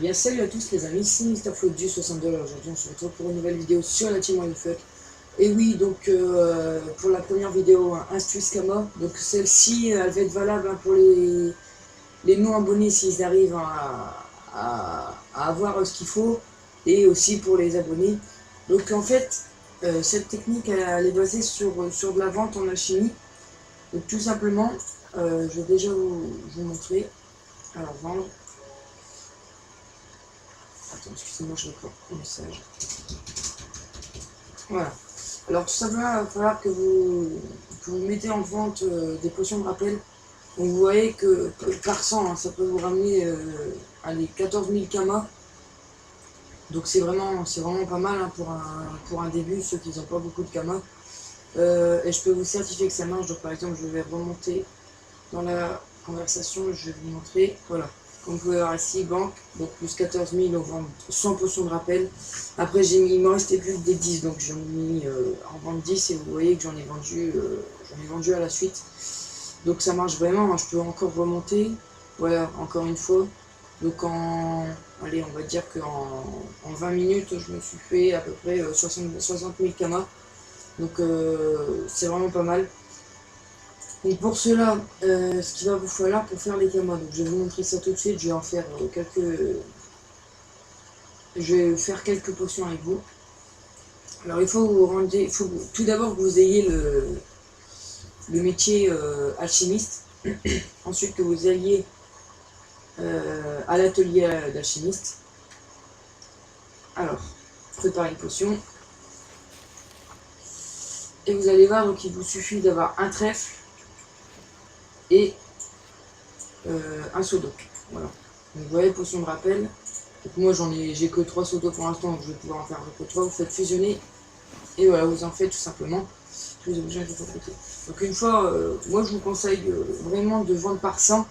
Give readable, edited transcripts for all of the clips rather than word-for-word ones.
Bien salut à tous les amis, c'est MrFloatDu62. Aujourd'hui on se retrouve pour une nouvelle vidéo sur la team Wildfuck. Et oui, donc pour la première vidéo Instru Scama, donc celle-ci elle va être valable pour les non-abonnés s'ils arrivent à avoir ce qu'il faut, et aussi pour les abonnés. Donc en fait, cette technique elle est basée sur de la vente en alchimie. Donc tout simplement, je vais déjà vous montrer. Alors vendre. Attends, excusez-moi, je reprends le message. Voilà. Alors tout simplement, il va falloir que vous mettez en vente des potions de rappel. Donc vous voyez que par 100, hein, ça peut vous ramener allez, 14 000 kamas. Donc c'est vraiment pas mal hein, pour un début, ceux qui n'ont pas beaucoup de kamas. Et je peux vous certifier que ça marche. Donc par exemple, je vais remonter dans la conversation, je vais vous montrer. Voilà. Comme vous pouvez voir ici, banque, donc plus 14 000, on vend 100 potions de rappel. Après, il me restait plus que des 10, donc j'en ai mis en vente 10 et vous voyez que j'en ai vendu à la suite. Donc ça marche vraiment, hein, je peux encore remonter, voilà, encore une fois. Donc allez, on va dire qu'en 20 minutes, je me suis fait à peu près 60 000 kamas. Donc c'est vraiment pas mal. Donc pour cela, ce qu'il va vous falloir pour faire les kamas, donc je vais vous montrer ça tout de suite, je vais en faire quelques potions avec vous. Alors il faut tout d'abord que vous ayez le métier alchimiste, ensuite que vous alliez à l'atelier d'alchimiste. Alors, préparez une potion. Et vous allez voir, donc il vous suffit d'avoir un trèfle et un seau d'eau. Voilà. Donc vous voyez, potion de rappel. Donc moi j'ai que 3 seaux d'eau pour l'instant, donc je vais pouvoir en faire que 3. Vous faites fusionner et voilà, vous en faites tout simplement. Je vous ai obligé de fabriquer. Donc une fois, moi je vous conseille vraiment de vendre par 100.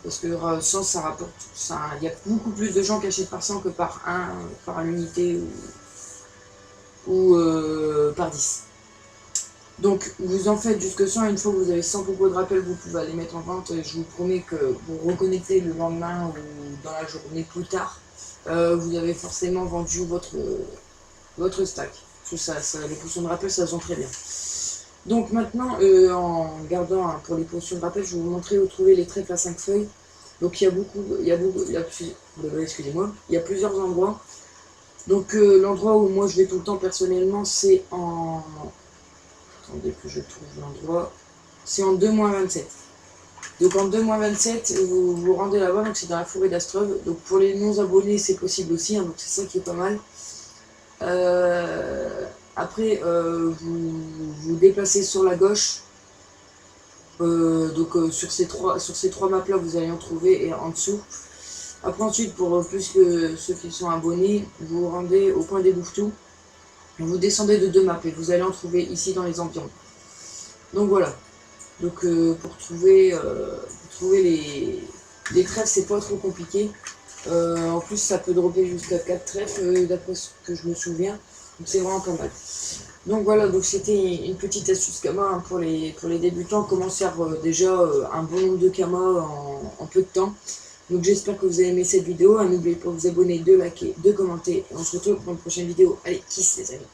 Parce que 100 ça rapporte, il y a beaucoup plus de gens qui achètent par 100 que par unité ou par 10. Donc vous en faites jusque 100, une fois que vous avez 100 propos de rappel, vous pouvez aller mettre en vente et je vous promets que vous reconnectez le lendemain ou dans la journée plus tard, vous avez forcément vendu votre stack. Tout ça, les potions de rappel, ça se vend très bien. Donc maintenant, en gardant pour les potions de rappel, je vais vous montrer où trouver les trèfles à 5 feuilles. Donc il y a plusieurs endroits. Donc l'endroit où moi je vais tout le temps personnellement, c'est en... Attendez que je trouve l'endroit. C'est en 2-27. Donc en 2-27, vous vous rendez là-bas, donc c'est dans la forêt d'Astrov. Donc pour les non-abonnés, c'est possible aussi, hein, donc c'est ça qui est pas mal. Après, vous vous déplacez sur la gauche. Sur ces trois maps là vous allez en trouver et en dessous. Après ensuite, pour plus que ceux qui sont abonnés, vous vous rendez au point des bouffetous. Vous descendez de 2 maps et vous allez en trouver ici dans les environs. Donc voilà. Donc pour trouver les trèfles, c'est pas trop compliqué. En plus ça peut dropper jusqu'à 4 trèfles d'après ce que je me souviens. Donc c'est vraiment pas mal. Donc voilà, donc c'était une petite astuce Kama hein, pour les débutants, comment faire déjà un bon nombre de Kama en peu de temps. Donc j'espère que vous avez aimé cette vidéo, n'oubliez pas de vous abonner, de liker, de commenter, et on se retrouve pour une prochaine vidéo. Allez, kiss les amis.